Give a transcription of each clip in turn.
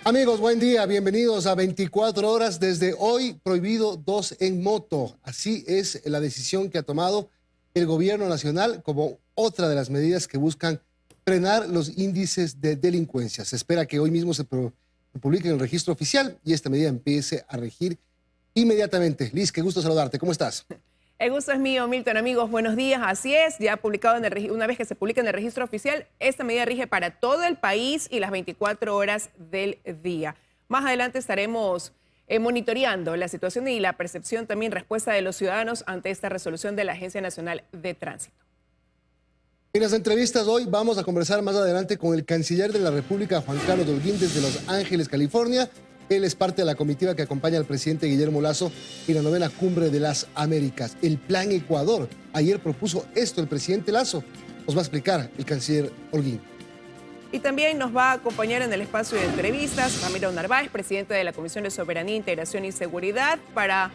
Amigos, buen día, bienvenidos a 24 horas. Desde hoy, prohibido 2 en moto. Así es la decisión que ha tomado el gobierno nacional como otra de las medidas que buscan frenar los índices de delincuencia. Se espera que hoy mismo se publique en el registro oficial y esta medida empiece a regir inmediatamente. Liz, qué gusto saludarte. ¿Cómo estás? El gusto es mío, Milton. Amigos, buenos días. Así es, ya publicado una vez que se publica en el registro oficial, esta medida rige para todo el país y las 24 horas del día. Más adelante estaremos monitoreando la situación y la percepción, también respuesta de los ciudadanos ante esta resolución de la Agencia Nacional de Tránsito. En las entrevistas hoy vamos a conversar más adelante con el canciller de la República, Juan Carlos Holguín, desde Los Ángeles, California. Él es parte de la comitiva que acompaña al presidente Guillermo Lasso en la 9ª Cumbre de las Américas. El Plan Ecuador. Ayer propuso esto el presidente Lasso. Nos va a explicar el canciller Holguín. Y también nos va a acompañar en el espacio de entrevistas Ramiro Narváez, presidente de la Comisión de Soberanía, Integración y Seguridad, para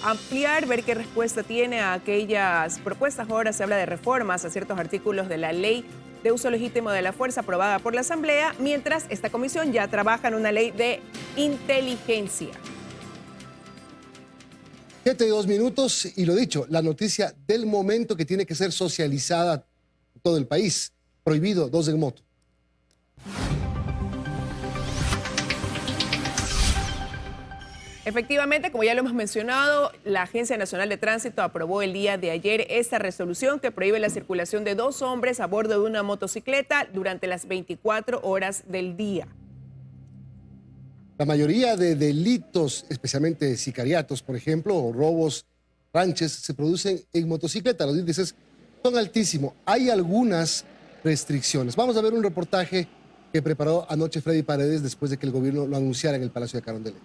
ampliar, ver qué respuesta tiene a aquellas propuestas. Ahora se habla de reformas a ciertos artículos de la ley de uso legítimo de la fuerza aprobada por la Asamblea, mientras esta comisión ya trabaja en una ley de inteligencia. 7:02 y lo dicho, la noticia del momento que tiene que ser socializada en todo el país. Prohibido 2 en moto. Efectivamente, como ya lo hemos mencionado, la Agencia Nacional de Tránsito aprobó el día de ayer esta resolución que prohíbe la circulación de 2 hombres a bordo de una motocicleta durante las 24 horas del día. La mayoría de delitos, especialmente sicariatos, por ejemplo, o robos, ranches, se producen en motocicleta. Los índices son altísimos. Hay algunas restricciones. Vamos a ver un reportaje que preparó anoche Freddy Paredes después de que el gobierno lo anunciara en el Palacio de Carondelet.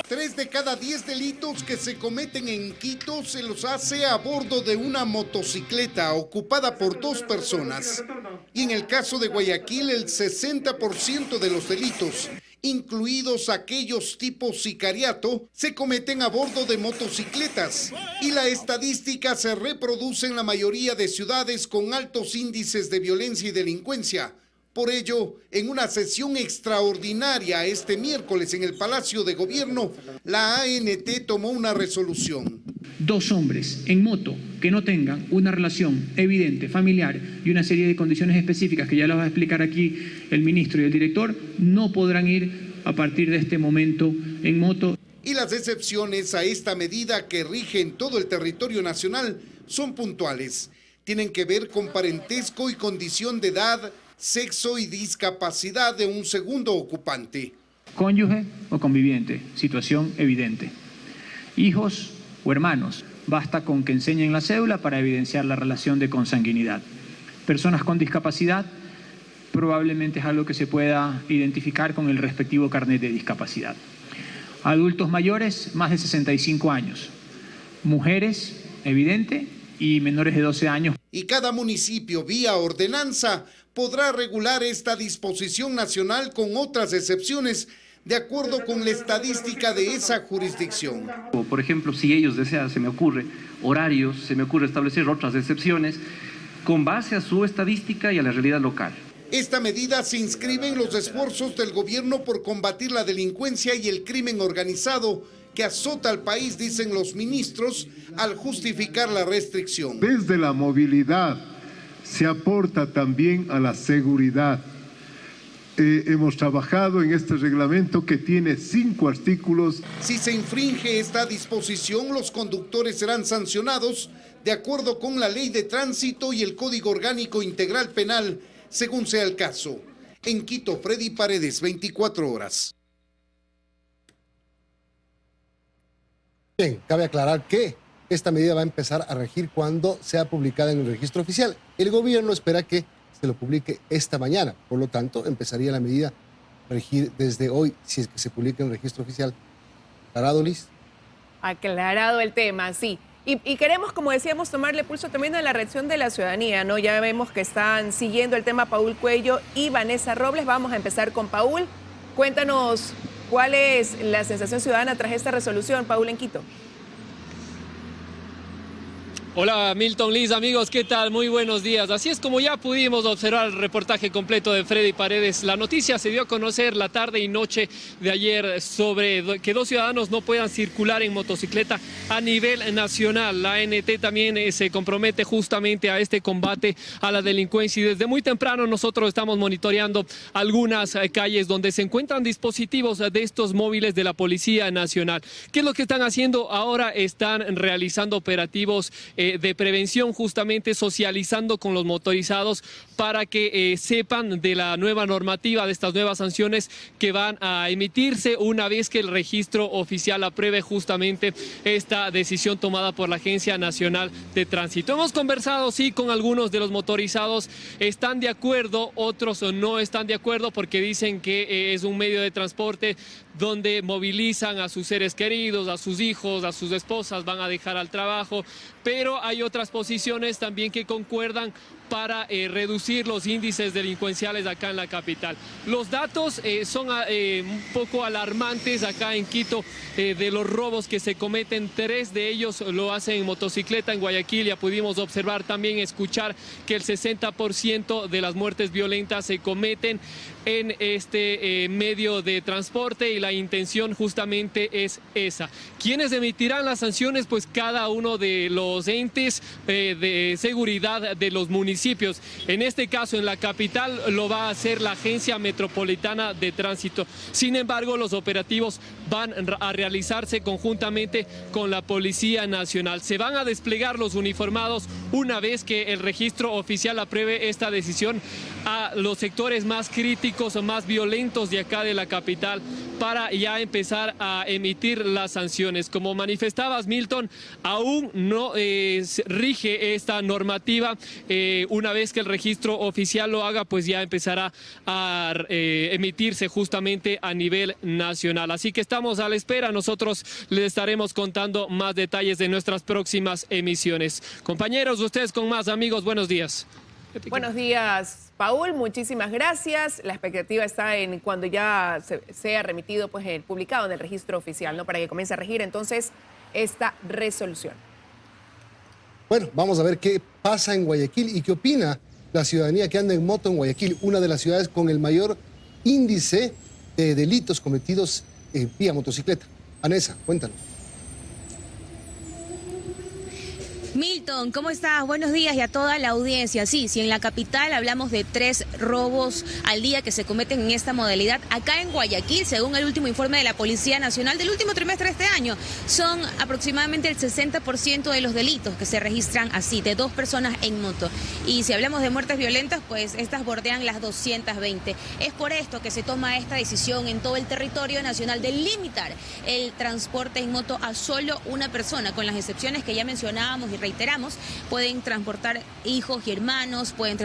3 de cada 10 delitos que se cometen en Quito se los hace a bordo de una motocicleta ocupada por 2 personas. Y en el caso de Guayaquil, el 60% de los delitos, incluidos aquellos tipo sicariato, se cometen a bordo de motocicletas. Y la estadística se reproduce en la mayoría de ciudades con altos índices de violencia y delincuencia. Por ello, en una sesión extraordinaria este miércoles en el Palacio de Gobierno, la ANT tomó una resolución. 2 hombres en moto que no tengan una relación evidente, familiar y una serie de condiciones específicas que ya las va a explicar aquí el ministro y el director, no podrán ir a partir de este momento en moto. Y las excepciones a esta medida que rige en todo el territorio nacional son puntuales. Tienen que ver con parentesco y condición de edad, sexo y discapacidad de un segundo ocupante. Cónyuge o conviviente, situación evidente. Hijos o hermanos, basta con que enseñen la cédula para evidenciar la relación de consanguinidad. Personas con discapacidad, probablemente es algo que se pueda identificar con el respectivo carnet de discapacidad. Adultos mayores, más de 65 años. Mujeres, evidente, y menores de 12 años. Y cada municipio, vía ordenanza, podrá regular esta disposición nacional con otras excepciones de acuerdo con la estadística de esa jurisdicción. Por ejemplo, si ellos desean, se me ocurre, horarios, se me ocurre establecer otras excepciones con base a su estadística y a la realidad local. Esta medida se inscribe en los esfuerzos del gobierno por combatir la delincuencia y el crimen organizado que azota al país, dicen los ministros, al justificar la restricción. Desde la movilidad se aporta también a la seguridad. Hemos trabajado en este reglamento que tiene 5 artículos. Si se infringe esta disposición, los conductores serán sancionados de acuerdo con la Ley de Tránsito y el Código Orgánico Integral Penal, según sea el caso. En Quito, Freddy Paredes, 24 horas. Bien, cabe aclarar que esta medida va a empezar a regir cuando sea publicada en el registro oficial. El gobierno espera que se lo publique esta mañana, por lo tanto, empezaría la medida a regir desde hoy, si es que se publica en el registro oficial. ¿Aclarado, Liz? Aclarado el tema, sí. Y queremos, como decíamos, tomarle pulso también a la reacción de la ciudadanía, ¿no? Ya vemos que están siguiendo el tema Paul Cuello y Vanessa Robles. Vamos a empezar con Paul. Cuéntanos cuál es la sensación ciudadana tras esta resolución, Paul, en Quito. Hola Milton, Liz, amigos, ¿qué tal? Muy buenos días. Así es como ya pudimos observar el reportaje completo de Freddy Paredes. La noticia se dio a conocer la tarde y noche de ayer sobre que 2 ciudadanos no puedan circular en motocicleta a nivel nacional. La ANT también se compromete justamente a este combate a la delincuencia y desde muy temprano nosotros estamos monitoreando algunas calles donde se encuentran dispositivos de estos móviles de la Policía Nacional. ¿Qué es lo que están haciendo ahora? Están realizando operativos de prevención, justamente socializando con los motorizados para que sepan de la nueva normativa, de estas nuevas sanciones que van a emitirse una vez que el registro oficial apruebe justamente esta decisión tomada por la Agencia Nacional de Tránsito. Hemos conversado, sí, con algunos de los motorizados, están de acuerdo, otros no están de acuerdo porque dicen que es un medio de transporte donde movilizan a sus seres queridos, a sus hijos, a sus esposas, van a dejar al trabajo, pero hay otras posiciones también que concuerdan para reducir los índices delincuenciales acá en la capital. Los datos son un poco alarmantes acá en Quito, de los robos que se cometen, 3 de ellos lo hacen en motocicleta. En Guayaquil ya pudimos observar, también escuchar que el 60% de las muertes violentas se cometen en este medio de transporte y la intención justamente es esa. ¿Quiénes emitirán las sanciones? Pues cada uno de los entes de seguridad de los municipios. En este caso, en la capital lo va a hacer la Agencia Metropolitana de Tránsito. Sin embargo, los operativos van a realizarse conjuntamente con la Policía Nacional. Se van a desplegar los uniformados una vez que el registro oficial apruebe esta decisión a los sectores más críticos o más violentos de acá de la capital para ya empezar a emitir las sanciones. Como manifestabas, Milton, aún no rige esta normativa. Una vez que el registro oficial lo haga, pues ya empezará a emitirse justamente a nivel nacional. Así que estamos a la espera. Nosotros les estaremos contando más detalles de nuestras próximas emisiones. Compañeros, ustedes con más. Amigos, buenos días. Buenos días, Paul, muchísimas gracias. La expectativa está en cuando ya sea remitido, pues publicado en el registro oficial, ¿no? Para que comience a regir entonces esta resolución. Bueno, vamos a ver qué pasa en Guayaquil y qué opina la ciudadanía que anda en moto en Guayaquil, una de las ciudades con el mayor índice de delitos cometidos vía motocicleta. Vanessa, cuéntanos. Milton, ¿cómo estás? Buenos días y a toda la audiencia. Sí, si en la capital hablamos de 3 robos al día que se cometen en esta modalidad, acá en Guayaquil, según el último informe de la Policía Nacional del último trimestre de este año, son aproximadamente el 60% de los delitos que se registran así, de 2 personas en moto. Y si hablamos de muertes violentas, pues estas bordean las 220. Es por esto que se toma esta decisión en todo el territorio nacional de limitar el transporte en moto a solo una persona, con las excepciones que ya mencionábamos y reiteramos. Pueden transportar hijos y hermanos, pueden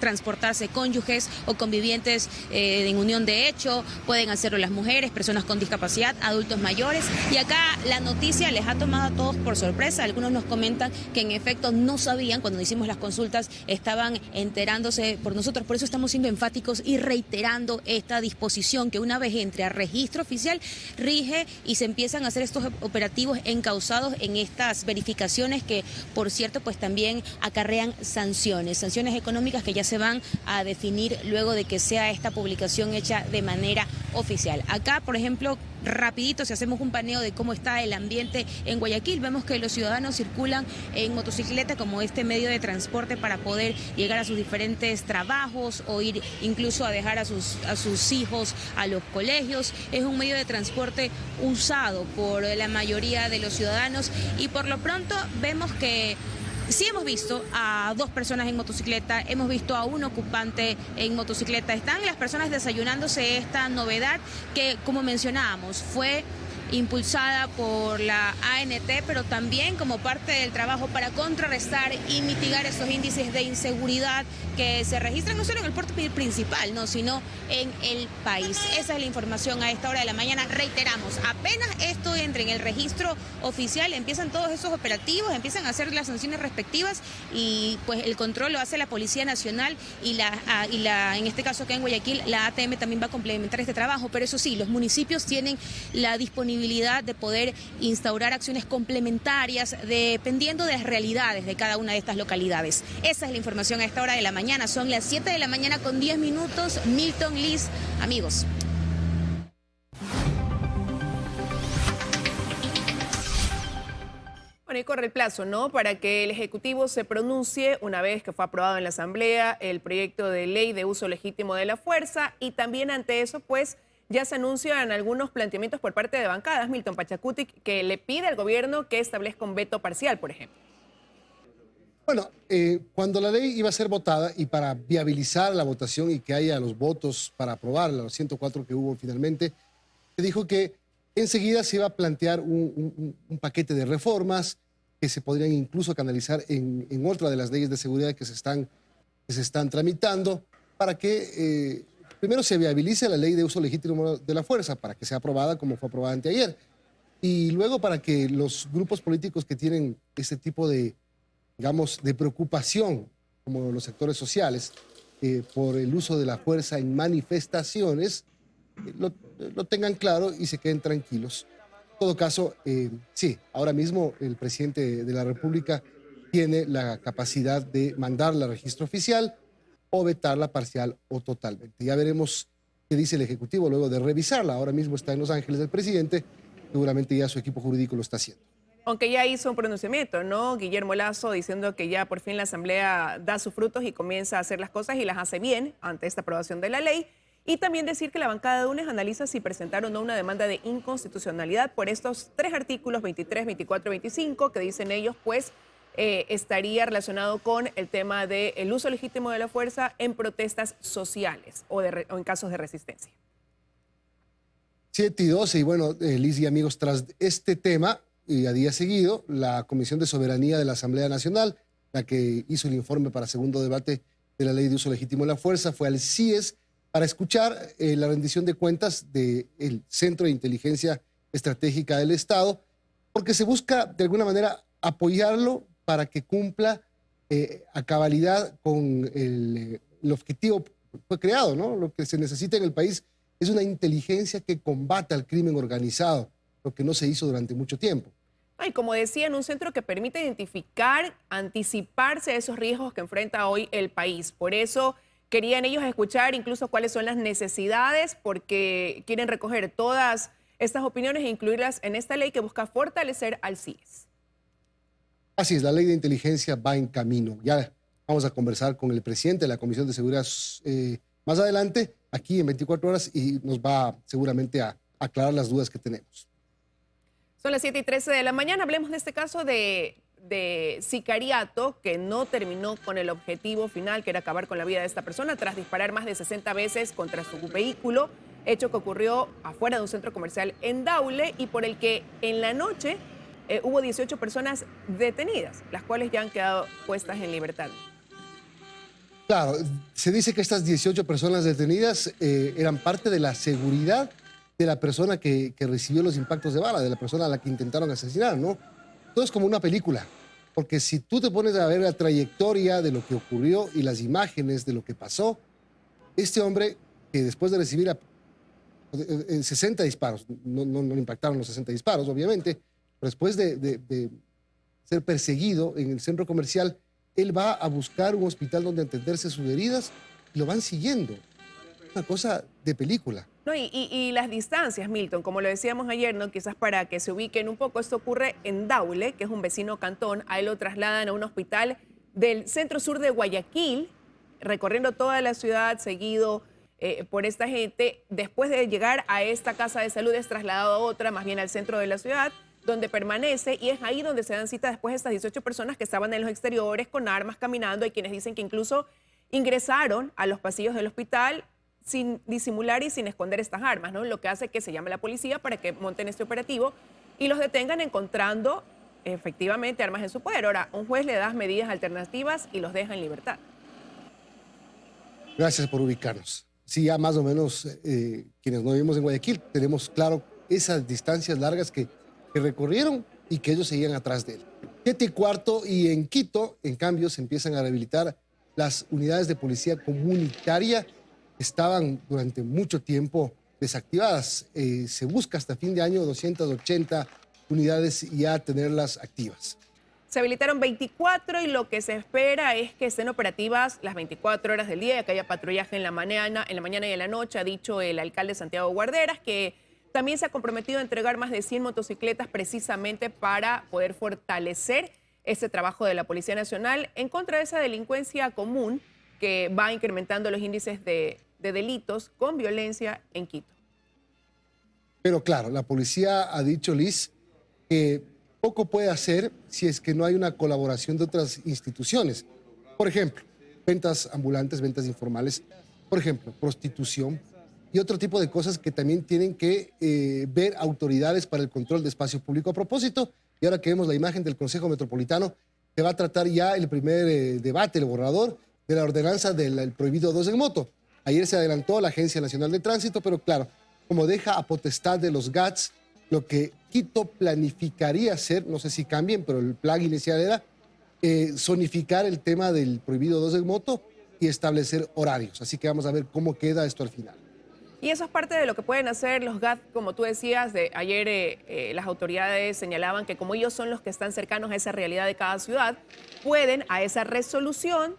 transportarse cónyuges o convivientes en unión de hecho, pueden hacerlo las mujeres, personas con discapacidad, adultos mayores. Y acá la noticia les ha tomado a todos por sorpresa. Algunos nos comentan que en efecto no sabían, cuando hicimos las consultas estaban enterándose por nosotros. Por eso estamos siendo enfáticos y reiterando esta disposición que una vez entre a registro oficial rige y se empiezan a hacer estos operativos encausados en estas verificaciones que, por cierto, pues también acarrean sanciones económicas que ya se van a definir luego de que sea esta publicación hecha de manera oficial. Acá, por ejemplo, rapidito, si hacemos un paneo de cómo está el ambiente en Guayaquil, vemos que los ciudadanos circulan en motocicleta como este medio de transporte para poder llegar a sus diferentes trabajos o ir incluso a dejar a sus hijos a los colegios. Es un medio de transporte usado por la mayoría de los ciudadanos y por lo pronto vemos que sí hemos visto a 2 personas en motocicleta, hemos visto a un ocupante en motocicleta. Están las personas desayunándose esta novedad que, como mencionábamos, fue impulsada por la ANT, pero también como parte del trabajo para contrarrestar y mitigar esos índices de inseguridad que se registran no solo en el puerto principal, no, sino en el país. Esa es la información a esta hora de la mañana. Reiteramos, apenas esto entre en el registro oficial, empiezan todos esos operativos, empiezan a hacer las sanciones respectivas y pues el control lo hace la Policía Nacional y en este caso acá en Guayaquil, la ATM también va a complementar este trabajo, pero eso sí, los municipios tienen la disponibilidad posibilidad de poder instaurar acciones complementarias dependiendo de las realidades de cada una de estas localidades. Esa es la información a esta hora de la mañana. Son las 7 de la mañana con 10 minutos. Milton, Liz, amigos. Bueno, y corre el plazo, ¿no?, para que el Ejecutivo se pronuncie una vez que fue aprobado en la Asamblea el proyecto de ley de uso legítimo de la fuerza, y también ante eso, pues, ya se anuncian algunos planteamientos por parte de bancadas, Milton Pachacuti, que le pide al gobierno que establezca un veto parcial, por ejemplo. Bueno, cuando la ley iba a ser votada y para viabilizar la votación y que haya los votos para aprobarla, los 104 que hubo finalmente, se dijo que enseguida se iba a plantear un paquete de reformas que se podrían incluso canalizar en otra de las leyes de seguridad que se están tramitando para que primero se viabilice la ley de uso legítimo de la fuerza, para que sea aprobada como fue aprobada anteayer, y luego para que los grupos políticos que tienen este tipo de, digamos, de preocupación, como los sectores sociales, por el uso de la fuerza en manifestaciones, lo tengan claro y se queden tranquilos. En todo caso, sí, ahora mismo el presidente de la República tiene la capacidad de mandarla al registro oficial o vetarla parcial o totalmente. Ya veremos qué dice el Ejecutivo luego de revisarla. Ahora mismo está en Los Ángeles el presidente, seguramente ya su equipo jurídico lo está haciendo. Aunque ya hizo un pronunciamiento, ¿no?, Guillermo Lasso, diciendo que ya por fin la Asamblea da sus frutos y comienza a hacer las cosas y las hace bien ante esta aprobación de la ley. Y también decir que la bancada de UNES analiza si presentar o no una demanda de inconstitucionalidad por estos 3 artículos, 23, 24 y 25, que dicen ellos, pues, estaría relacionado con el tema del uso legítimo de la fuerza en protestas sociales o en casos de resistencia. 7:12, y bueno, Liz y amigos, tras este tema, y a día seguido, la Comisión de Soberanía de la Asamblea Nacional, la que hizo el informe para segundo debate de la ley de uso legítimo de la fuerza, fue al CIES para escuchar la rendición de cuentas del Centro de Inteligencia Estratégica del Estado, porque se busca de alguna manera apoyarlo para que cumpla a cabalidad con el objetivo que fue creado, ¿no? Lo que se necesita en el país es una inteligencia que combata el crimen organizado, lo que no se hizo durante mucho tiempo. Y como decían, un centro que permite identificar, anticiparse a esos riesgos que enfrenta hoy el país. Por eso querían ellos escuchar incluso cuáles son las necesidades, porque quieren recoger todas estas opiniones e incluirlas en esta ley que busca fortalecer al CIES. Así es, la ley de inteligencia va en camino. Ya vamos a conversar con el presidente de la Comisión de Seguridad más adelante, aquí en 24 horas, y nos va seguramente a aclarar las dudas que tenemos. Son las 7:13 de la mañana. Hablemos de este caso de sicariato que no terminó con el objetivo final, que era acabar con la vida de esta persona tras disparar más de 60 veces contra su vehículo, hecho que ocurrió afuera de un centro comercial en Daule y por el que en la noche hubo 18 personas detenidas, las cuales ya han quedado puestas en libertad. Claro, se dice que estas 18 personas detenidas eran parte de la seguridad de la persona que recibió los impactos de bala, de la persona a la que intentaron asesinar, ¿no? Todo es como una película, porque si tú te pones a ver la trayectoria de lo que ocurrió y las imágenes de lo que pasó, este hombre que después de recibir 60 disparos, no impactaron los 60 disparos, obviamente, pero después de ser perseguido en el centro comercial, él va a buscar un hospital donde atenderse sus heridas y lo van siguiendo. Una cosa de película. No, y las distancias, Milton, como lo decíamos ayer, ¿no? Quizás para que se ubiquen un poco, esto ocurre en Daule, que es un vecino cantón. A él lo trasladan a un hospital del centro sur de Guayaquil, recorriendo toda la ciudad, seguido por esta gente. Después de llegar a esta casa de salud es trasladado a otra, más bien al centro de la ciudad, donde permanece, y es ahí donde se dan cita después estas 18 personas que estaban en los exteriores con armas caminando. Hay quienes dicen que incluso ingresaron a los pasillos del hospital sin disimular y sin esconder estas armas, ¿no? Lo que hace que se llame a la policía para que monten este operativo y los detengan encontrando efectivamente armas en su poder. Ahora, un juez le da medidas alternativas y los deja en libertad. Gracias por ubicarnos. Sí, ya más o menos quienes no vivimos en Guayaquil tenemos claro esas distancias largas que recorrieron y que ellos seguían atrás de él. 7:15 y en Quito, en cambio, se empiezan a rehabilitar las unidades de policía comunitaria. Estaban durante mucho tiempo desactivadas. Se busca hasta fin de año 280 unidades y ya tenerlas activas. Se habilitaron 24 y lo que se espera es que estén operativas las 24 horas del día, que haya patrullaje en la mañana y en la noche, ha dicho el alcalde Santiago Guarderas, que también se ha comprometido a entregar más de 100 motocicletas precisamente para poder fortalecer este trabajo de la Policía Nacional en contra de esa delincuencia común que va incrementando los índices de delitos con violencia en Quito. Pero claro, la policía ha dicho, Liz, que poco puede hacer si es que no hay una colaboración de otras instituciones. Por ejemplo, ventas ambulantes, ventas informales, por ejemplo, prostitución y otro tipo de cosas que también tienen que ver autoridades para el control de espacio público. A propósito, y ahora que vemos la imagen del Consejo Metropolitano, se va a tratar ya el primer debate, el borrador de la ordenanza del prohibido 2 en moto. Ayer se adelantó la Agencia Nacional de Tránsito, pero claro, como deja a potestad de los GATS, lo que Quito planificaría hacer, no sé si cambien, pero el plan inicial era zonificar el tema del prohibido 2 en moto y establecer horarios. Así que vamos a ver cómo queda esto al final. Y eso es parte de lo que pueden hacer los GAT, como tú decías. Ayer las autoridades señalaban que como ellos son los que están cercanos a esa realidad de cada ciudad, pueden a esa resolución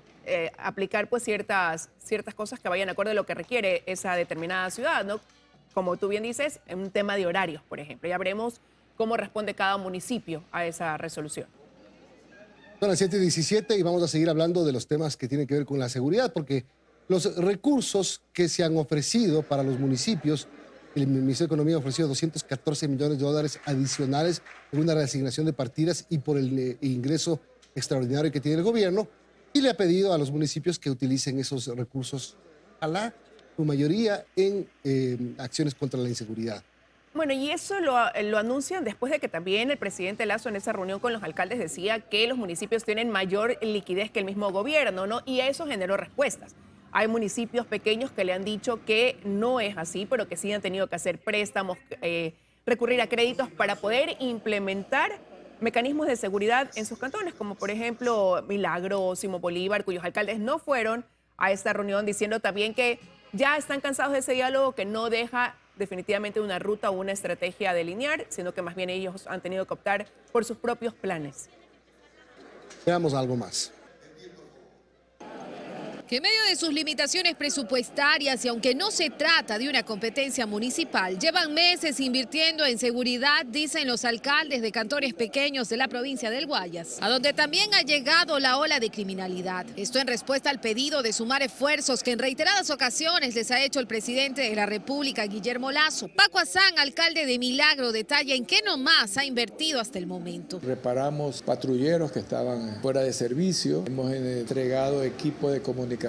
aplicar pues ciertas cosas que vayan acorde a lo que requiere esa determinada ciudad, ¿no? Como tú bien dices, en un tema de horarios, por ejemplo. Ya veremos cómo responde cada municipio a esa resolución. Son las 7:17 y vamos a seguir hablando de los temas que tienen que ver con la seguridad, porque los recursos que se han ofrecido para los municipios, el Ministerio de Economía ha ofrecido 214 millones de dólares adicionales por una reasignación de partidas y por el ingreso extraordinario que tiene el gobierno, y le ha pedido a los municipios que utilicen esos recursos, ojalá su mayoría en acciones contra la inseguridad. Bueno, y eso lo anuncian después de que también el presidente Lasso en esa reunión con los alcaldes decía que los municipios tienen mayor liquidez que el mismo gobierno, ¿no? Y eso generó respuestas. Hay municipios pequeños que le han dicho que no es así, pero que sí han tenido que hacer préstamos, recurrir a créditos para poder implementar mecanismos de seguridad en sus cantones, como por ejemplo Milagro, Simón Bolívar, cuyos alcaldes no fueron a esta reunión, diciendo también que ya están cansados de ese diálogo que no deja definitivamente una ruta o una estrategia a delinear, sino que más bien ellos han tenido que optar por sus propios planes. Veamos algo más. Que en medio de sus limitaciones presupuestarias y aunque no se trata de una competencia municipal, llevan meses invirtiendo en seguridad, dicen los alcaldes de cantones pequeños de la provincia del Guayas, a donde también ha llegado la ola de criminalidad. Esto en respuesta al pedido de sumar esfuerzos que en reiteradas ocasiones les ha hecho el presidente de la República, Guillermo Lasso. Paco Azán, alcalde de Milagro, detalla en qué nomás ha invertido hasta el momento. Reparamos patrulleros que estaban fuera de servicio, hemos entregado equipo de comunicación,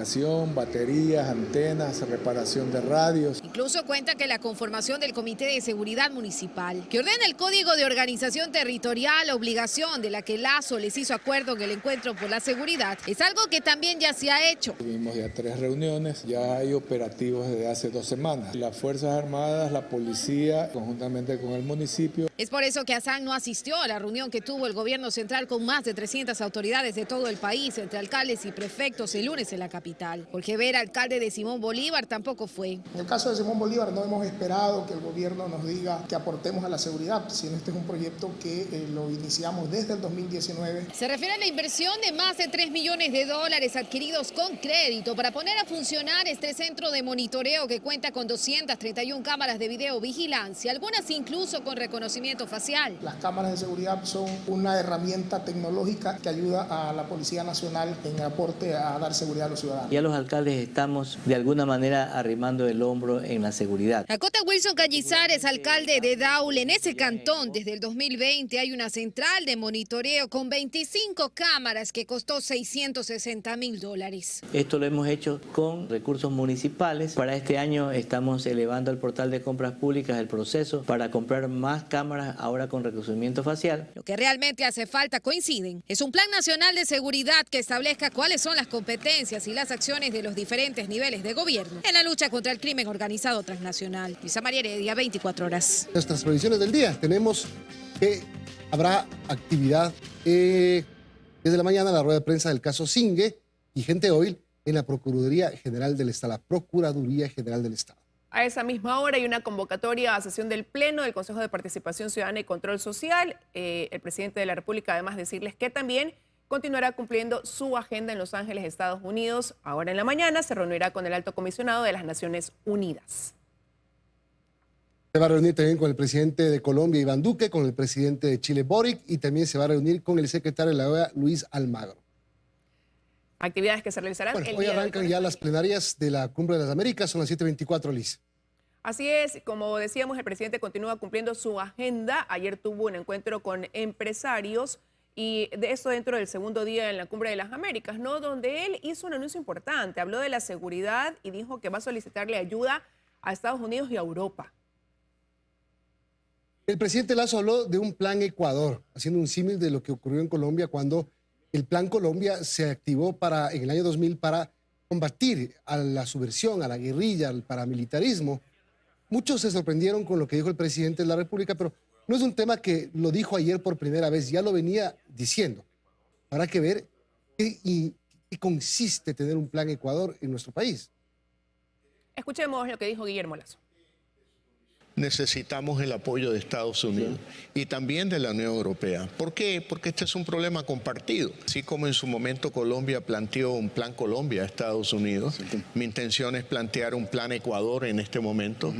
baterías, antenas, reparación de radios. Incluso cuenta que la conformación del Comité de Seguridad Municipal, que ordena el Código de Organización Territorial, obligación de la que Lasso les hizo acuerdo en el Encuentro por la Seguridad, es algo que también ya se ha hecho. Tuvimos ya 3 reuniones, ya hay operativos desde hace 2 semanas. Las Fuerzas Armadas, la policía, conjuntamente con el municipio. Es por eso que Azán no asistió a la reunión que tuvo el gobierno central con más de 300 autoridades de todo el país, entre alcaldes y prefectos, el lunes en la capital. Jorge Vera, alcalde de Simón Bolívar, tampoco fue. En el caso de Simón Bolívar no hemos esperado que el gobierno nos diga que aportemos a la seguridad, sino este es un proyecto que lo iniciamos desde el 2019. Se refiere a la inversión de más de 3 millones de dólares adquiridos con crédito para poner a funcionar este centro de monitoreo que cuenta con 231 cámaras de videovigilancia, algunas incluso con reconocimiento facial. Las cámaras de seguridad son una herramienta tecnológica que ayuda a la Policía Nacional en aporte a dar seguridad a los ciudadanos. Ya los alcaldes estamos de alguna manera arrimando el hombro en la seguridad. Acota Wilson Cañizares, alcalde de Daule. En ese cantón, desde el 2020, hay una central de monitoreo con 25 cámaras que costó $660.000. Esto lo hemos hecho con recursos municipales. Para este año estamos elevando al portal de compras públicas el proceso para comprar más cámaras ahora con reconocimiento facial. Lo que realmente hace falta, coinciden, es un plan nacional de seguridad que establezca cuáles son las competencias y las acciones de los diferentes niveles de gobierno en la lucha contra el crimen organizado transnacional. Luisa María Heredia, 24 horas. Nuestras previsiones del día. Tenemos que habrá actividad desde la mañana, la rueda de prensa del caso Singue y Gente Oil en la Procuraduría General del Estado. A esa misma hora hay una convocatoria a sesión del Pleno del Consejo de Participación Ciudadana y Control Social. El presidente de la República, además, decirles que también continuará cumpliendo su agenda en Los Ángeles, Estados Unidos. Ahora en la mañana se reunirá con el Alto Comisionado de las Naciones Unidas. Se va a reunir también con el presidente de Colombia, Iván Duque, con el presidente de Chile, Boric, y también se va a reunir con el secretario de la OEA, Luis Almagro. Actividades que se realizarán Bueno, el hoy día arrancan ya las plenarias de la Cumbre de las Américas, son las 7:24, Liz. Así es, como decíamos, el presidente continúa cumpliendo su agenda. Ayer tuvo un encuentro con empresarios y de esto dentro del segundo día en la Cumbre de las Américas, ¿no? Donde él hizo un anuncio importante, habló de la seguridad y dijo que va a solicitarle ayuda a Estados Unidos y a Europa. El presidente Lasso habló de un plan Ecuador, haciendo un símil de lo que ocurrió en Colombia cuando el Plan Colombia se activó en el año 2000 para combatir a la subversión, a la guerrilla, al paramilitarismo. Muchos se sorprendieron con lo que dijo el presidente de la República, pero no es un tema que lo dijo ayer por primera vez, ya lo venía diciendo. Habrá que ver qué consiste tener un plan Ecuador en nuestro país. Escuchemos lo que dijo Guillermo Lasso. Necesitamos el apoyo de Estados Unidos y también de la Unión Europea. ¿Por qué? Porque este es un problema compartido. Así como en su momento Colombia planteó un plan Colombia a Estados Unidos, mi intención es plantear un plan Ecuador en este momento,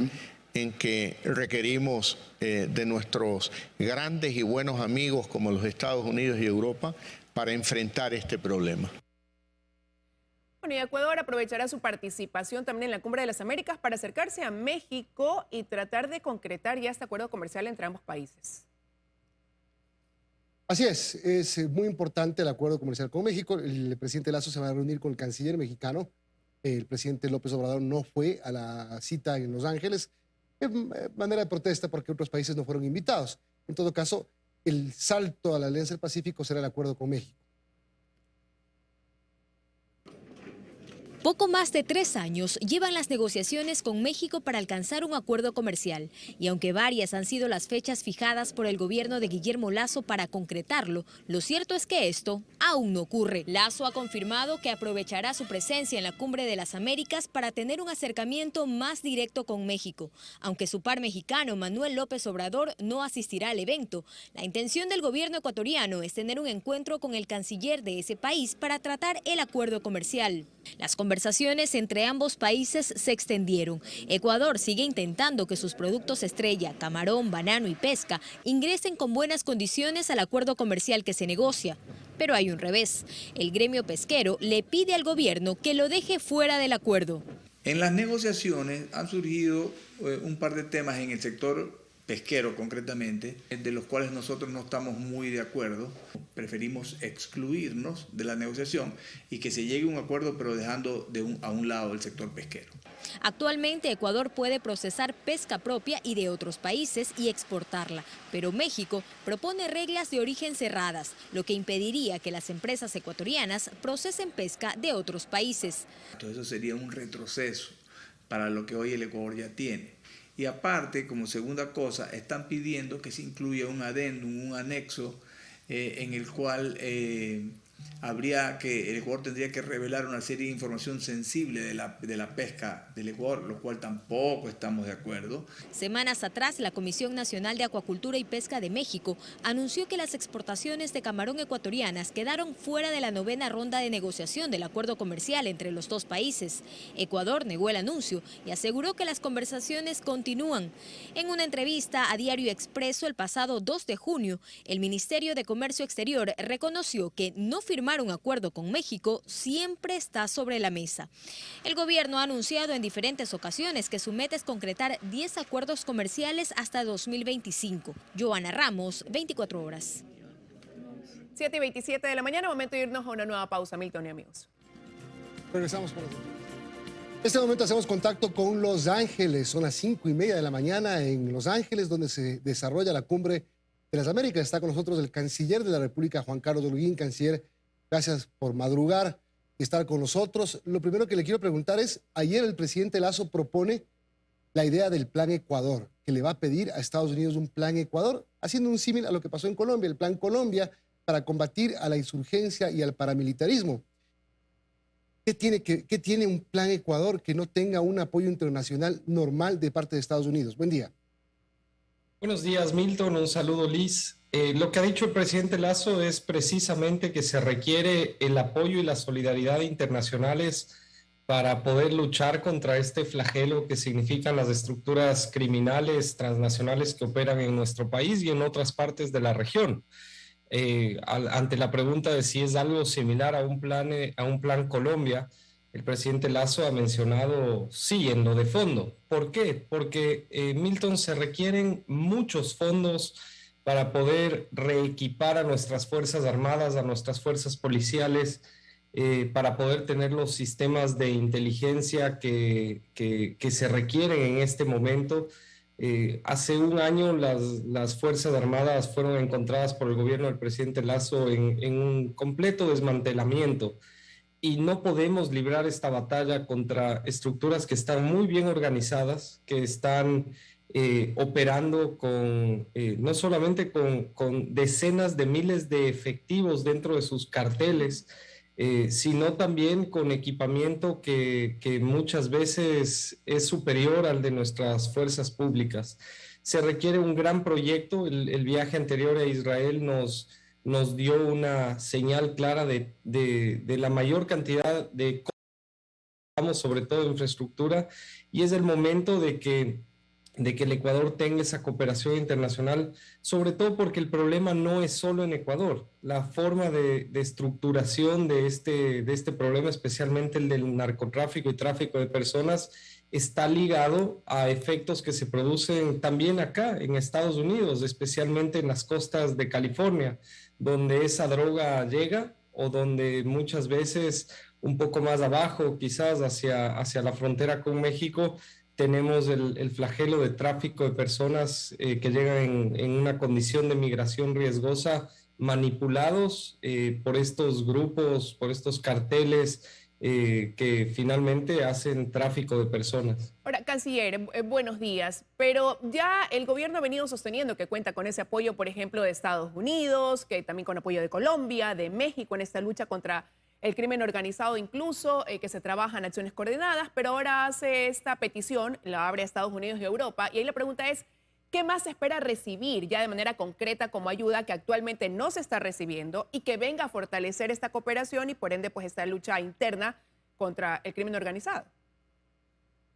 en que requerimos de nuestros grandes y buenos amigos como los Estados Unidos y Europa para enfrentar este problema. Bueno, y Ecuador aprovechará su participación también en la Cumbre de las Américas para acercarse a México y tratar de concretar ya este acuerdo comercial entre ambos países. Así es muy importante el acuerdo comercial con México. El presidente Lasso se va a reunir con el canciller mexicano. El presidente López Obrador no fue a la cita en Los Ángeles, en manera de protesta porque otros países no fueron invitados. En todo caso, el salto a la Alianza del Pacífico será el acuerdo con México. Poco más de 3 años llevan las negociaciones con México para alcanzar un acuerdo comercial. Y aunque varias han sido las fechas fijadas por el gobierno de Guillermo Lasso para concretarlo, lo cierto es que esto aún no ocurre. Lasso ha confirmado que aprovechará su presencia en la Cumbre de las Américas para tener un acercamiento más directo con México. Aunque su par mexicano, Manuel López Obrador, no asistirá al evento, la intención del gobierno ecuatoriano es tener un encuentro con el canciller de ese país para tratar el acuerdo comercial. Las conversaciones entre ambos países se extendieron. Ecuador sigue intentando que sus productos estrella, camarón, banano y pesca, ingresen con buenas condiciones al acuerdo comercial que se negocia. Pero hay un revés. El gremio pesquero le pide al gobierno que lo deje fuera del acuerdo. En las negociaciones han surgido un par de temas en el sector pesquero concretamente, de los cuales nosotros no estamos muy de acuerdo. Preferimos excluirnos de la negociación y que se llegue a un acuerdo, pero dejando a un lado el sector pesquero. Actualmente Ecuador puede procesar pesca propia y de otros países y exportarla, pero México propone reglas de origen cerradas, lo que impediría que las empresas ecuatorianas procesen pesca de otros países. Entonces eso sería un retroceso para lo que hoy el Ecuador ya tiene. Y aparte, como segunda cosa, están pidiendo que se incluya un adendum, un anexo, en el cual el Ecuador tendría que revelar una serie de información sensible de la pesca del Ecuador, lo cual tampoco estamos de acuerdo. Semanas atrás, la Comisión Nacional de Acuacultura y Pesca de México anunció que las exportaciones de camarón ecuatorianas quedaron fuera de la 9ª ronda de negociación del acuerdo comercial entre los dos países. Ecuador negó el anuncio y aseguró que las conversaciones continúan. En una entrevista a Diario Expreso el pasado 2 de junio, el Ministerio de Comercio Exterior reconoció que no firmar un acuerdo con México siempre está sobre la mesa. El gobierno ha anunciado en diferentes ocasiones que su meta es concretar 10 acuerdos comerciales hasta 2025. Joana Ramos, 24 horas. 7:27 de la mañana, momento de irnos a una nueva pausa, Milton y amigos. Regresamos por En este momento hacemos contacto con Los Ángeles. Son las 5:30 de la mañana en Los Ángeles, donde se desarrolla la Cumbre de las Américas. Está con nosotros el canciller de la República, Juan Carlos de Holguín. Canciller, gracias por madrugar y estar con nosotros. Lo primero que le quiero preguntar es, ayer el presidente Lasso propone la idea del Plan Ecuador, que le va a pedir a Estados Unidos un Plan Ecuador, haciendo un símil a lo que pasó en Colombia, el Plan Colombia, para combatir a la insurgencia y al paramilitarismo. ¿Qué tiene un plan Ecuador que no tenga un apoyo internacional normal de parte de Estados Unidos? Buen día. Buenos días, Milton. Un saludo, Liz. Lo que ha dicho el presidente Lasso es precisamente que se requiere el apoyo y la solidaridad internacionales para poder luchar contra este flagelo que significan las estructuras criminales transnacionales que operan en nuestro país y en otras partes de la región. Ante la pregunta de si es algo similar a un plan Colombia, el presidente Lasso ha mencionado sí en lo de fondo. ¿Por qué? Porque, Milton, se requieren muchos fondos para poder reequipar a nuestras Fuerzas Armadas, a nuestras fuerzas policiales, para poder tener los sistemas de inteligencia que se requieren en este momento. Hace un año las Fuerzas Armadas fueron encontradas por el gobierno del presidente Lasso en un completo desmantelamiento y no podemos librar esta batalla contra estructuras que están muy bien organizadas, que están operando no solamente con decenas de miles de efectivos dentro de sus carteles, sino también con equipamiento que muchas veces es superior al de nuestras fuerzas públicas. Se requiere un gran proyecto. El viaje anterior a Israel nos dio una señal clara de la mayor cantidad de cosas, sobre todo infraestructura, y es el momento de que el Ecuador tenga esa cooperación internacional, sobre todo porque el problema no es solo en Ecuador. La forma de estructuración de este problema, especialmente el del narcotráfico y tráfico de personas, está ligado a efectos que se producen también acá en Estados Unidos, especialmente en las costas de California, donde esa droga llega o donde muchas veces un poco más abajo, quizás hacia la frontera con México, tenemos el flagelo de tráfico de personas que llegan en una condición de migración riesgosa, manipulados por estos grupos, por estos carteles que finalmente hacen tráfico de personas. Ahora, canciller, buenos días, pero ya el gobierno ha venido sosteniendo que cuenta con ese apoyo, por ejemplo, de Estados Unidos, que también con apoyo de Colombia, de México en esta lucha contra el crimen organizado, incluso que se trabaja en acciones coordinadas, pero ahora hace esta petición, la abre a Estados Unidos y Europa, y ahí la pregunta es, ¿qué más se espera recibir ya de manera concreta como ayuda que actualmente no se está recibiendo y que venga a fortalecer esta cooperación y por ende pues esta lucha interna contra el crimen organizado?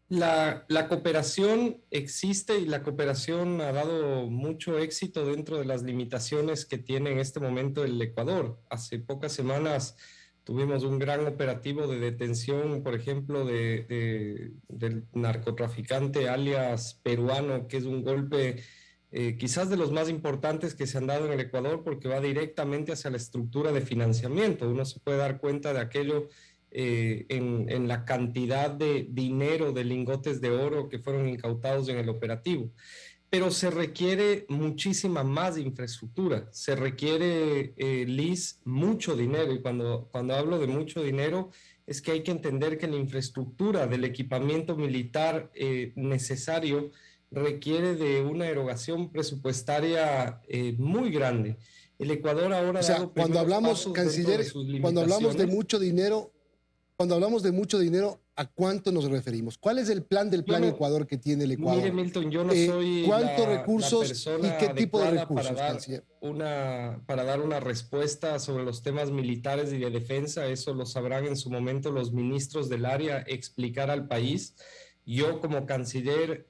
La cooperación existe y la cooperación ha dado mucho éxito dentro de las limitaciones que tiene en este momento el Ecuador. Hace pocas semanas tuvimos un gran operativo de detención, por ejemplo, del narcotraficante alias peruano, que es un golpe quizás de los más importantes que se han dado en el Ecuador porque va directamente hacia la estructura de financiamiento. Uno se puede dar cuenta de aquello en la cantidad de dinero, de lingotes de oro que fueron incautados en el operativo. Pero se requiere muchísima más infraestructura, se requiere, Liz, mucho dinero. Y cuando hablo de mucho dinero, es que hay que entender que la infraestructura del equipamiento militar necesario requiere de una erogación presupuestaria muy grande. El Ecuador ahora... O sea, cuando hablamos, canciller, cuando hablamos de mucho dinero, ¿a cuánto nos referimos? ¿Cuál es el plan del Plan Ecuador que tiene el Ecuador? Mire, Milton, yo no soy ¿cuántos recursos y qué tipo de recursos, canciller? Para dar una respuesta sobre los temas militares y de defensa. Eso lo sabrán en su momento los ministros del área explicar al país. Yo como canciller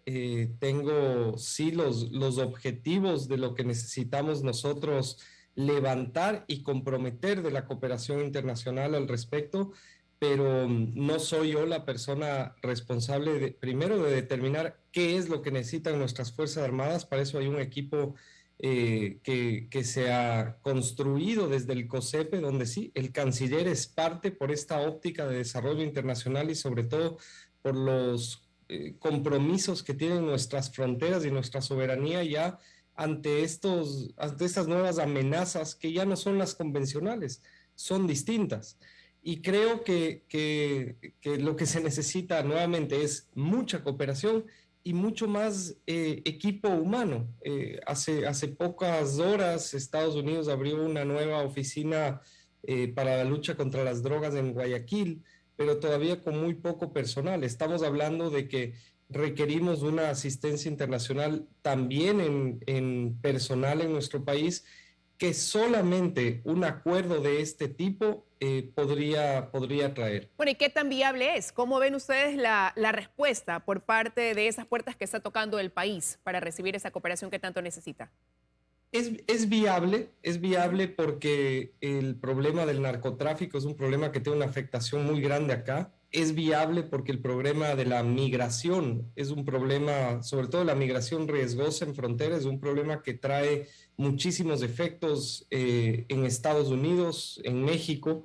tengo sí los objetivos de lo que necesitamos nosotros levantar y comprometer de la cooperación internacional al respecto, pero no soy yo la persona responsable primero de determinar qué es lo que necesitan nuestras Fuerzas Armadas. Para eso hay un equipo que se ha construido desde el COSEPE, donde sí, el canciller es parte por esta óptica de desarrollo internacional y sobre todo por los compromisos que tienen nuestras fronteras y nuestra soberanía ya ante estas nuevas amenazas que ya no son las convencionales, son distintas. Y creo que lo que se necesita nuevamente es mucha cooperación y mucho más equipo humano. Hace pocas horas Estados Unidos abrió una nueva oficina para la lucha contra las drogas en Guayaquil. pero todavía con muy poco personal. Estamos hablando de que requerimos una asistencia internacional también en personal en nuestro país, que solamente un acuerdo de este tipo podría traer. Bueno, ¿y qué tan viable es? ¿Cómo ven ustedes la respuesta por parte de esas puertas que está tocando el país para recibir esa cooperación que tanto necesita? Es viable porque el problema del narcotráfico es un problema que tiene una afectación muy grande acá. Es viable porque el problema de la migración es un problema, sobre todo la migración riesgosa en frontera, es un problema que trae muchísimos efectos en Estados Unidos, en México.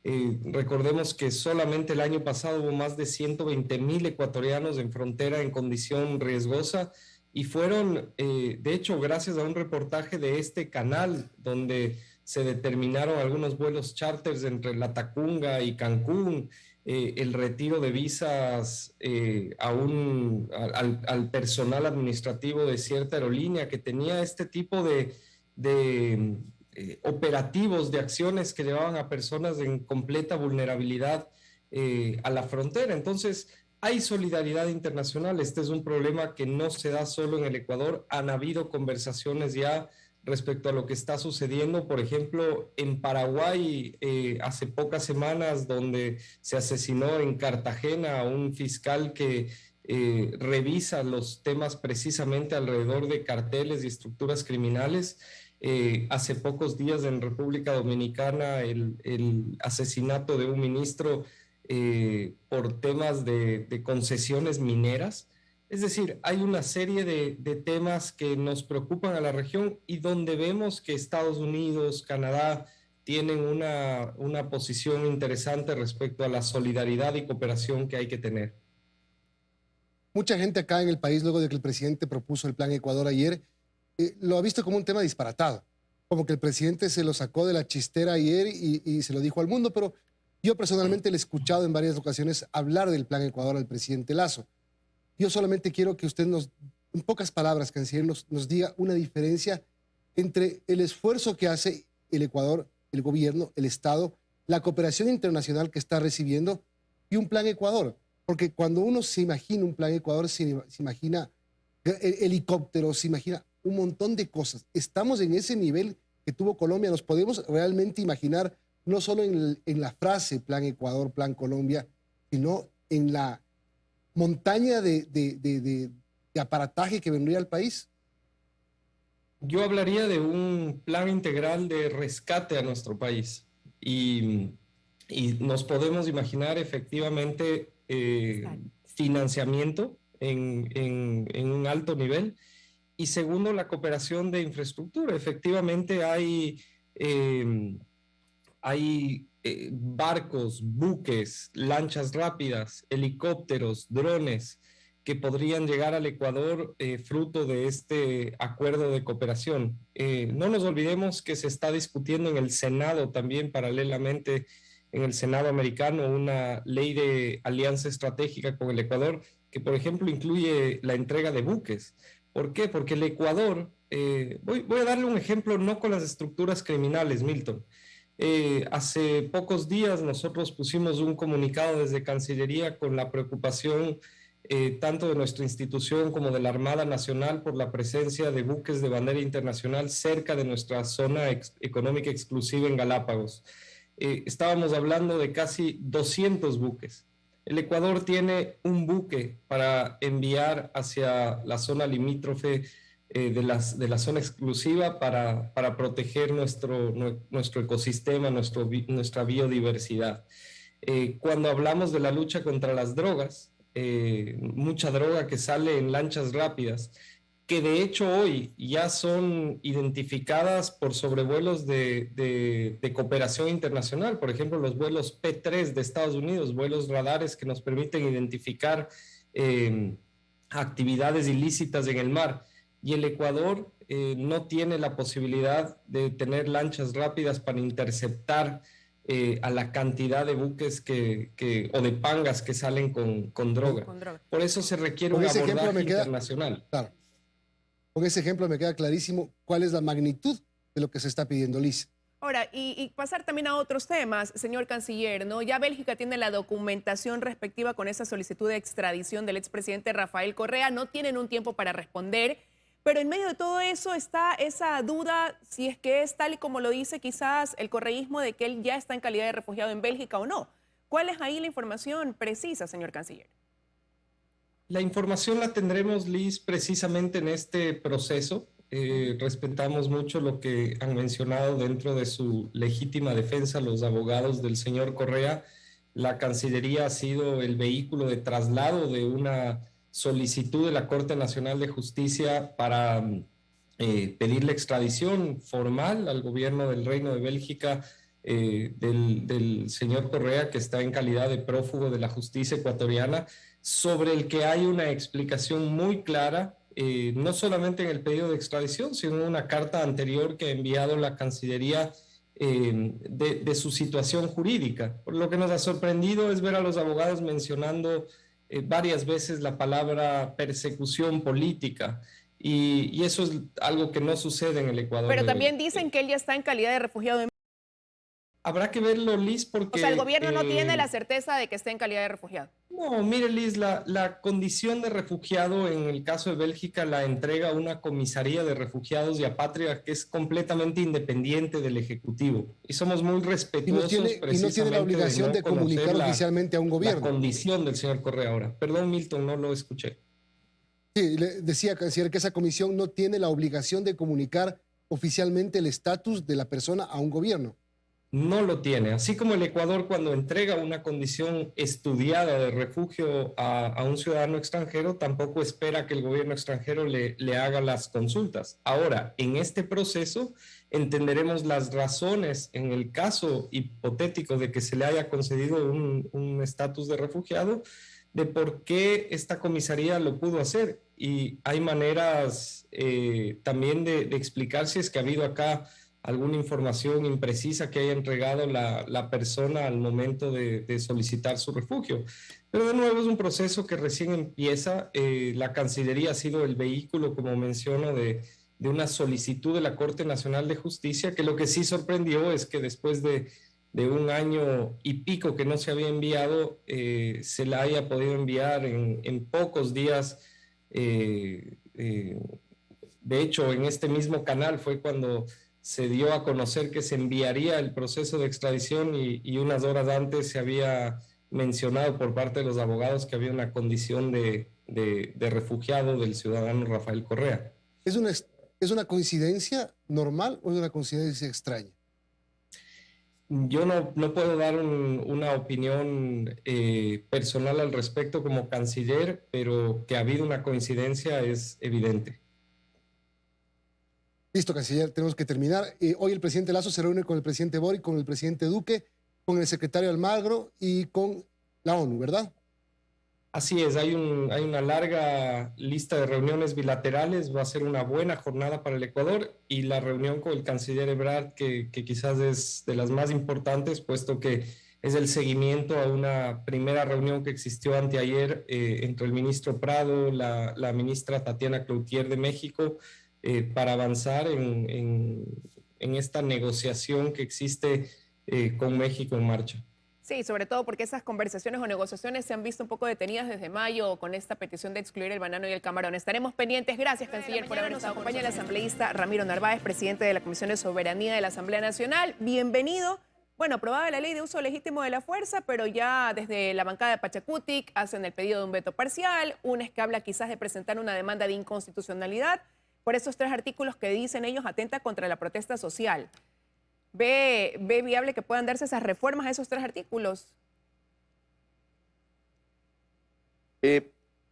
Recordemos que solamente el año pasado hubo más de 120,000 ecuatorianos en frontera en condición riesgosa, y fueron, de hecho, gracias a un reportaje de este canal, donde se determinaron algunos vuelos charters entre La Tacunga y Cancún, el retiro de visas al personal administrativo de cierta aerolínea que tenía este tipo de operativos, de acciones que llevaban a personas en completa vulnerabilidad a la frontera. Entonces, hay solidaridad internacional. Este es un problema que no se da solo en el Ecuador. Han habido conversaciones ya respecto a lo que está sucediendo, por ejemplo, en Paraguay, hace pocas semanas, donde se asesinó en Cartagena a un fiscal que revisa los temas precisamente alrededor de carteles y estructuras criminales. Hace pocos días en República Dominicana el asesinato de un ministro por temas de concesiones mineras. Es decir, hay una serie de temas que nos preocupan a la región y donde vemos que Estados Unidos, Canadá tienen una posición interesante respecto a la solidaridad y cooperación que hay que tener. Mucha gente acá en el país, luego de que el presidente propuso el Plan Ecuador ayer, lo ha visto como un tema disparatado, como que el presidente se lo sacó de la chistera ayer y se lo dijo al mundo, pero yo personalmente le he escuchado en varias ocasiones hablar del Plan Ecuador al presidente Lasso. Yo solamente quiero que usted en pocas palabras, canciller, nos diga una diferencia entre el esfuerzo que hace el Ecuador, el gobierno, el Estado, la cooperación internacional que está recibiendo y un Plan Ecuador. Porque cuando uno se imagina un Plan Ecuador, se imagina helicópteros, se imagina un montón de cosas. Estamos en ese nivel que tuvo Colombia. Nos podemos realmente imaginar no solo en la frase Plan Ecuador, Plan Colombia, sino en la montaña de aparataje que vendría al país. Yo hablaría de un plan integral de rescate a nuestro país y nos podemos imaginar efectivamente financiamiento en un alto nivel, y segundo, la cooperación de infraestructura. Efectivamente hay barcos, buques, lanchas rápidas, helicópteros, drones que podrían llegar al Ecuador fruto de este acuerdo de cooperación. No nos olvidemos que se está discutiendo en el Senado también, paralelamente, en el Senado americano, una ley de alianza estratégica con el Ecuador que, por ejemplo, incluye la entrega de buques. ¿Por qué? Porque el Ecuador, voy a darle un ejemplo no con las estructuras criminales, Milton. Hace pocos días nosotros pusimos un comunicado desde Cancillería con la preocupación tanto de nuestra institución como de la Armada Nacional por la presencia de buques de bandera internacional cerca de nuestra zona económica exclusiva en Galápagos. Estábamos hablando de casi 200 buques. El Ecuador tiene un buque para enviar hacia la zona limítrofe de la zona exclusiva para proteger nuestro ecosistema, nuestra biodiversidad. Cuando hablamos de la lucha contra las drogas, mucha droga que sale en lanchas rápidas, que de hecho hoy ya son identificadas por sobrevuelos de cooperación internacional. Por ejemplo, los vuelos P3 de Estados Unidos, vuelos radares que nos permiten identificar actividades ilícitas en el mar. Y el Ecuador no tiene la posibilidad de tener lanchas rápidas para interceptar a la cantidad de buques o de pangas que salen con droga. Por eso se requiere un abordaje internacional. Claro. Con ese ejemplo me queda clarísimo cuál es la magnitud de lo que se está pidiendo, Liz. Ahora, y pasar también a otros temas, señor canciller, ¿no? Ya Bélgica tiene la documentación respectiva con esa solicitud de extradición del expresidente Rafael Correa, no tienen un tiempo para responder, pero en medio de todo eso está esa duda si es que es tal y como lo dice quizás el correísmo de que él ya está en calidad de refugiado en Bélgica o no. ¿Cuál es ahí la información precisa, señor canciller? La información la tendremos, Liz, precisamente en este proceso. Respetamos mucho lo que han mencionado dentro de su legítima defensa los abogados del señor Correa. La Cancillería ha sido el vehículo de traslado de una solicitud de la Corte Nacional de Justicia para pedir la extradición formal al gobierno del Reino de Bélgica del señor Correa, que está en calidad de prófugo de la justicia ecuatoriana, sobre el que hay una explicación muy clara, no solamente en el pedido de extradición, sino en una carta anterior que ha enviado la Cancillería de su situación jurídica. Lo que nos ha sorprendido es ver a los abogados mencionando varias veces la palabra persecución política, y eso es algo que no sucede en el Ecuador. Pero también dicen que él ya está en calidad de refugiado en... Habrá que verlo, Liz, porque... O sea, el gobierno no tiene la certeza de que esté en calidad de refugiado. No, mire, Liz, la condición de refugiado en el caso de Bélgica la entrega una comisaría de refugiados y apátridas que es completamente independiente del Ejecutivo. Y somos muy respetuosos. Y no tiene la obligación de comunicar oficialmente a un gobierno. La condición del señor Correa ahora. Perdón, Milton, no lo escuché. Sí, le decía, canciller, que esa comisión no tiene la obligación de comunicar oficialmente el estatus de la persona a un gobierno. No lo tiene. Así como el Ecuador, cuando entrega una condición estudiada de refugio a un ciudadano extranjero, tampoco espera que el gobierno extranjero le haga las consultas. Ahora, en este proceso entenderemos las razones en el caso hipotético de que se le haya concedido un estatus de refugiado, de por qué esta comisaría lo pudo hacer. Y hay maneras también de explicar si es que ha habido acá alguna información imprecisa que haya entregado la persona al momento de solicitar su refugio. Pero de nuevo es un proceso que recién empieza. La Cancillería ha sido el vehículo, como menciono, de una solicitud de la Corte Nacional de Justicia, que lo que sí sorprendió es que después de 1 año y pico que no se había enviado, se la haya podido enviar en pocos días. De hecho, en este mismo canal fue cuando se dio a conocer que se enviaría el proceso de extradición y unas horas antes se había mencionado por parte de los abogados que había una condición de refugiado del ciudadano Rafael Correa. ¿Es una coincidencia normal o es una coincidencia extraña? Yo no puedo dar una opinión personal al respecto como canciller, pero que ha habido una coincidencia es evidente. Listo, canciller, tenemos que terminar. Hoy el presidente Lasso se reúne con el presidente Boric, con el presidente Duque, con el secretario Almagro y con la ONU, ¿verdad? Así es, hay una larga lista de reuniones bilaterales, va a ser una buena jornada para el Ecuador, y la reunión con el canciller Ebrard, que quizás es de las más importantes, puesto que es el seguimiento a una primera reunión que existió anteayer entre el ministro Prado, la ministra Tatiana Cloutier de México, para avanzar en esta negociación que existe con México en marcha. Sí, sobre todo porque esas conversaciones o negociaciones se han visto un poco detenidas desde mayo con esta petición de excluir el banano y el camarón. Estaremos pendientes. Gracias, canciller, por haber estado. Acompaña el asambleísta Ramiro Narváez, presidente de la Comisión de Soberanía de la Asamblea Nacional. Bienvenido. Bueno, aprobada la ley de uso legítimo de la fuerza, pero ya desde la bancada de Pachacutic hacen el pedido de un veto parcial. Una es que habla quizás de presentar una demanda de inconstitucionalidad por esos 3 artículos que dicen ellos atenta contra la protesta social. ¿Ve viable que puedan darse esas reformas a esos 3 artículos?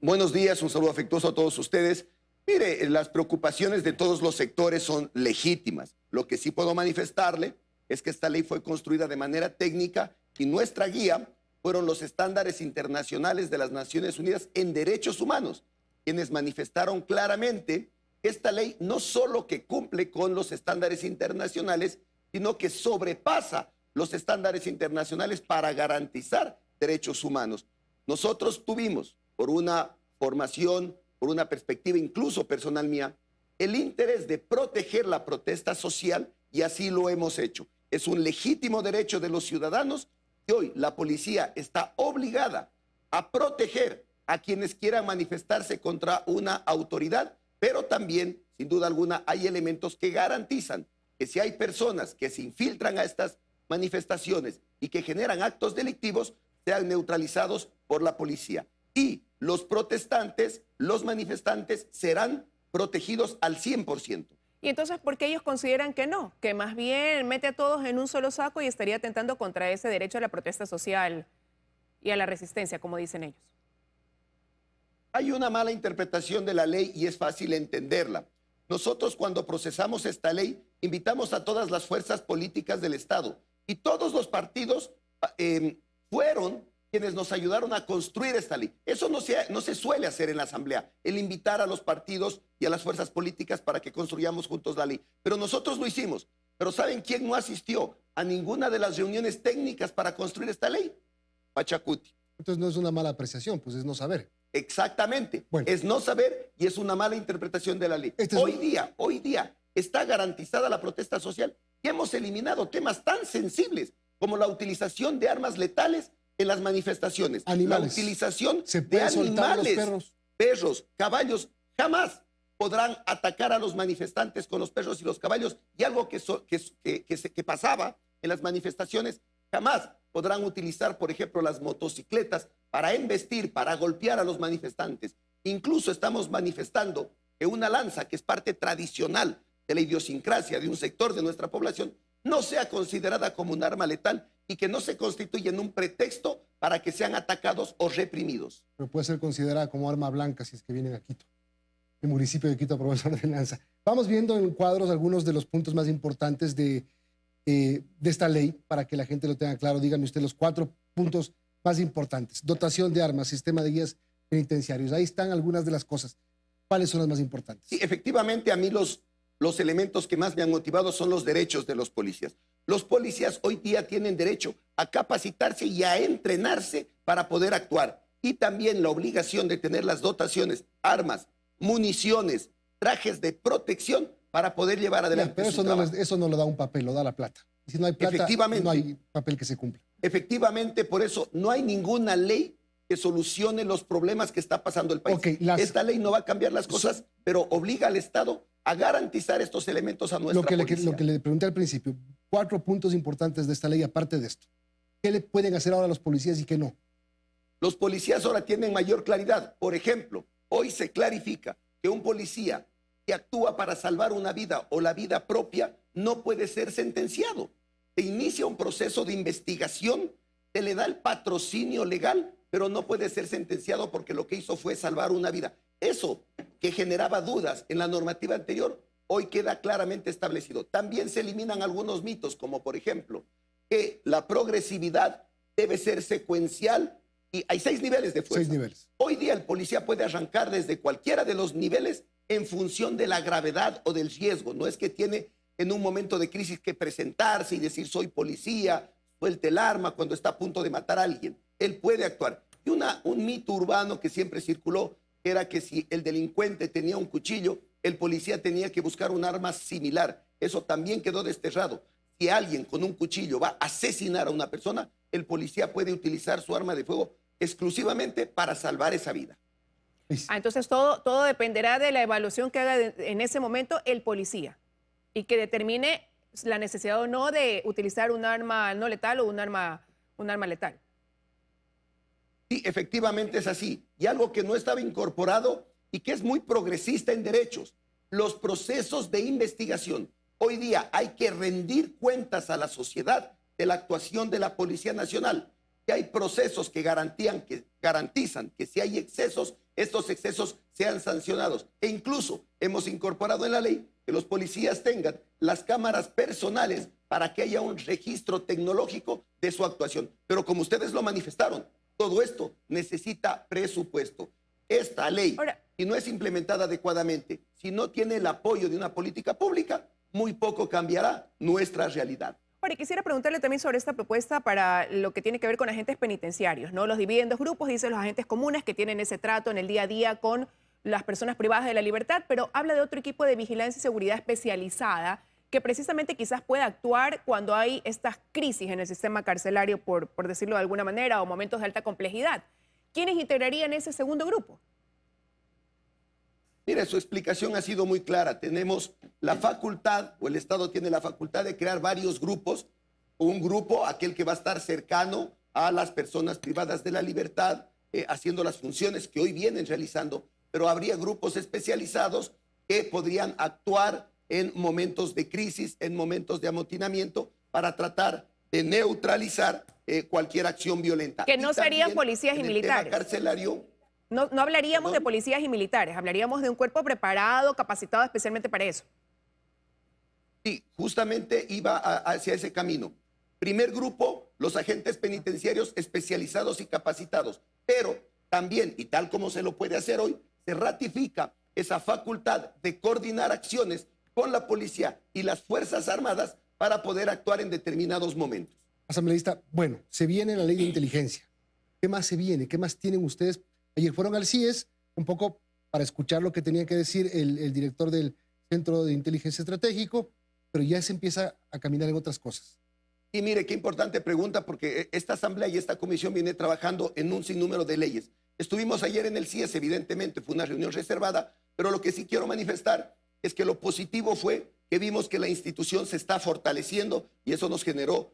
Buenos días, un saludo afectuoso a todos ustedes. Mire, las preocupaciones de todos los sectores son legítimas. Lo que sí puedo manifestarle es que esta ley fue construida de manera técnica y nuestra guía fueron los estándares internacionales de las Naciones Unidas en derechos humanos, quienes manifestaron claramente que esta ley no solo que cumple con los estándares internacionales, sino que sobrepasa los estándares internacionales para garantizar derechos humanos. Nosotros tuvimos, por una formación, por una perspectiva incluso personal mía, el interés de proteger la protesta social y así lo hemos hecho. es un legítimo derecho de los ciudadanos y hoy la policía está obligada a proteger a quienes quieran manifestarse contra una autoridad, pero también, sin duda alguna, hay elementos que garantizan que si hay personas que se infiltran a estas manifestaciones y que generan actos delictivos, sean neutralizados por la policía. Y los protestantes, los manifestantes, serán protegidos al 100%. Y entonces, ¿por qué ellos consideran que no? Que más bien mete a todos en un solo saco y estaría atentando contra ese derecho a la protesta social y a la resistencia, como dicen ellos. Hay una mala interpretación de la ley y es fácil entenderla. Nosotros, cuando procesamos esta ley, invitamos a todas las fuerzas políticas del Estado y todos los partidos fueron quienes nos ayudaron a construir esta ley. Eso no se suele hacer en la Asamblea, el invitar a los partidos y a las fuerzas políticas para que construyamos juntos la ley. Pero nosotros lo hicimos. Pero ¿saben quién no asistió a ninguna de las reuniones técnicas para construir esta ley? Pachacuti. Entonces no es una mala apreciación, pues es no saber. Exactamente. Bueno. Es no saber y es una mala interpretación de la ley. Hoy día está garantizada la protesta social y hemos eliminado temas tan sensibles como la utilización de armas letales en las manifestaciones. Animales. La utilización de animales, perros, caballos, jamás podrán atacar a los manifestantes con los perros y los caballos. Y algo que pasaba en las manifestaciones, jamás podrán utilizar, por ejemplo, las motocicletas para embestir, para golpear a los manifestantes. Incluso estamos manifestando que una lanza, que es parte tradicional de la idiosincrasia de un sector de nuestra población, no sea considerada como un arma letal y que no se constituya en un pretexto para que sean atacados o reprimidos. Pero puede ser considerada como arma blanca si es que vienen a Quito. El municipio de Quito aprobó esa ordenanza. Vamos viendo en cuadros algunos de los puntos más importantes de esta ley para que la gente lo tenga claro. Díganme usted los 4 puntos más importantes. Dotación de armas, sistema de guías penitenciarios. Ahí están algunas de las cosas. ¿Cuáles son las más importantes? Sí, efectivamente, a mí los elementos que más me han motivado son los derechos de los policías. Los policías hoy día tienen derecho a capacitarse y a entrenarse para poder actuar. Y también la obligación de tener las dotaciones, armas, municiones, trajes de protección para poder llevar adelante pero su trabajo. Eso no lo da un papel, lo da la plata. Y si no hay plata, no hay papel que se cumpla. Efectivamente, por eso no hay ninguna ley que solucione los problemas que está pasando el país. Esta ley no va a cambiar las cosas, pero obliga al Estado a garantizar estos elementos a nuestra policía. Lo que le pregunté al principio, 4 puntos importantes de esta ley aparte de esto. ¿Qué le pueden hacer ahora los policías y qué no? Los policías ahora tienen mayor claridad. Por ejemplo, hoy se clarifica que un policía que actúa para salvar una vida o la vida propia no puede ser sentenciado. Se inicia un proceso de investigación, se le da el patrocinio legal, pero no puede ser sentenciado porque lo que hizo fue salvar una vida. Eso que generaba dudas en la normativa anterior, hoy queda claramente establecido. También se eliminan algunos mitos, como por ejemplo, que la progresividad debe ser secuencial y hay 6 niveles de fuerza. 6 niveles. Hoy día el policía puede arrancar desde cualquiera de los niveles en función de la gravedad o del riesgo. No es que tiene en un momento de crisis que presentarse y decir soy policía, suelte el arma cuando está a punto de matar a alguien. Él puede actuar. Y un mito urbano que siempre circuló era que si el delincuente tenía un cuchillo, el policía tenía que buscar un arma similar. Eso también quedó desterrado. Si alguien con un cuchillo va a asesinar a una persona, el policía puede utilizar su arma de fuego exclusivamente para salvar esa vida. Entonces todo dependerá de la evaluación que haga en ese momento el policía y que determine la necesidad o no de utilizar un arma no letal o un arma letal. Sí, efectivamente es así. Y algo que no estaba incorporado y que es muy progresista en derechos, los procesos de investigación. Hoy día hay que rendir cuentas a la sociedad de la actuación de la Policía Nacional. Que hay procesos que garantizan que si hay excesos, estos excesos sean sancionados. E incluso hemos incorporado en la ley que los policías tengan las cámaras personales para que haya un registro tecnológico de su actuación. Pero como ustedes lo manifestaron, todo esto necesita presupuesto. Esta ley, si no es implementada adecuadamente, si no tiene el apoyo de una política pública, muy poco cambiará nuestra realidad. Ahora, quisiera preguntarle también sobre esta propuesta para lo que tiene que ver con agentes penitenciarios, ¿no? Los divide en 2 grupos, dice los agentes comunes que tienen ese trato en el día a día con las personas privadas de la libertad, pero habla de otro equipo de vigilancia y seguridad especializada que precisamente quizás pueda actuar cuando hay estas crisis en el sistema carcelario, por decirlo de alguna manera, o momentos de alta complejidad. ¿Quiénes integrarían ese segundo grupo? Mire, su explicación ha sido muy clara. Tenemos la facultad, o el Estado tiene la facultad de crear varios grupos. Un grupo, aquel que va a estar cercano a las personas privadas de la libertad, haciendo las funciones que hoy vienen realizando, pero habría grupos especializados que podrían actuar en momentos de crisis, en momentos de amotinamiento, para tratar de neutralizar cualquier acción violenta. Que no serían policías y militares. En el tema carcelario, no hablaríamos de policías y militares, hablaríamos de un cuerpo preparado, capacitado especialmente para eso. Sí, justamente iba hacia ese camino. Primer grupo, los agentes penitenciarios especializados y capacitados, pero también, y tal como se lo puede hacer hoy, se ratifica esa facultad de coordinar acciones con la policía y las Fuerzas Armadas para poder actuar en determinados momentos. Asambleísta, bueno, se viene la ley de inteligencia. ¿Qué más se viene? ¿Qué más tienen ustedes? Ayer fueron al CIES un poco para escuchar lo que tenía que decir el director del Centro de Inteligencia Estratégico, pero ya se empieza a caminar en otras cosas. Y mire, qué importante pregunta, porque esta asamblea y esta comisión viene trabajando en un sinnúmero de leyes. Estuvimos ayer en el CIES, evidentemente fue una reunión reservada, pero lo que sí quiero manifestar es que lo positivo fue que vimos que la institución se está fortaleciendo y eso nos generó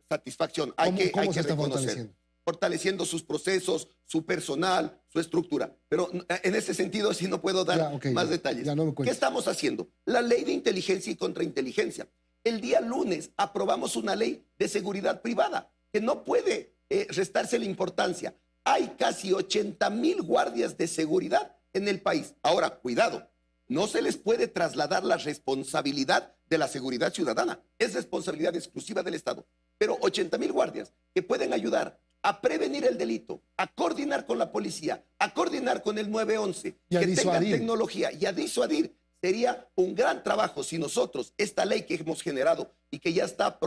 satisfacción. Hay que reconocer. Fortaleciendo sus procesos, su personal, su estructura. Pero en ese sentido sí no puedo dar más detalles. ¿Qué estamos haciendo? La ley de inteligencia y contrainteligencia. El día lunes aprobamos una ley de seguridad privada que no puede restarse la importancia. Hay casi 80,000 guardias de seguridad en el país. Ahora, cuidado, no se les puede trasladar la responsabilidad de la seguridad ciudadana. Es responsabilidad exclusiva del Estado. Pero 80,000 guardias que pueden ayudar a prevenir el delito, a coordinar con la policía, a coordinar con el 911, que tengan tecnología y a disuadir. Sería un gran trabajo si nosotros, esta ley que hemos generado y que ya está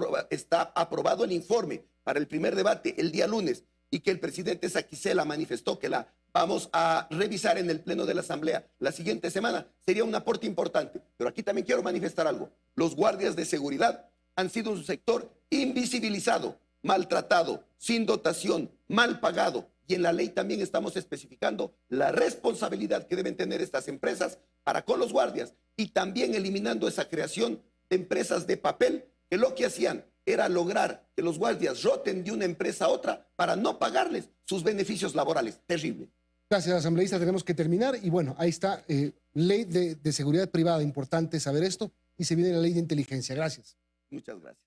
aprobado el informe para el primer debate el día lunes y que el presidente Saquicela manifestó que la vamos a revisar en el Pleno de la Asamblea la siguiente semana, sería un aporte importante. Pero aquí también quiero manifestar algo. Los guardias de seguridad han sido un sector invisibilizado, maltratado, sin dotación, mal pagado. Y en la ley también estamos especificando la responsabilidad que deben tener estas empresas para con los guardias y también eliminando esa creación de empresas de papel que lo que hacían era lograr que los guardias roten de una empresa a otra para no pagarles sus beneficios laborales. Terrible. Gracias, asambleísta. Tenemos que terminar. Y bueno, ahí está, ley de seguridad privada. Importante saber esto. Y se viene la ley de inteligencia. Gracias. Muchas gracias.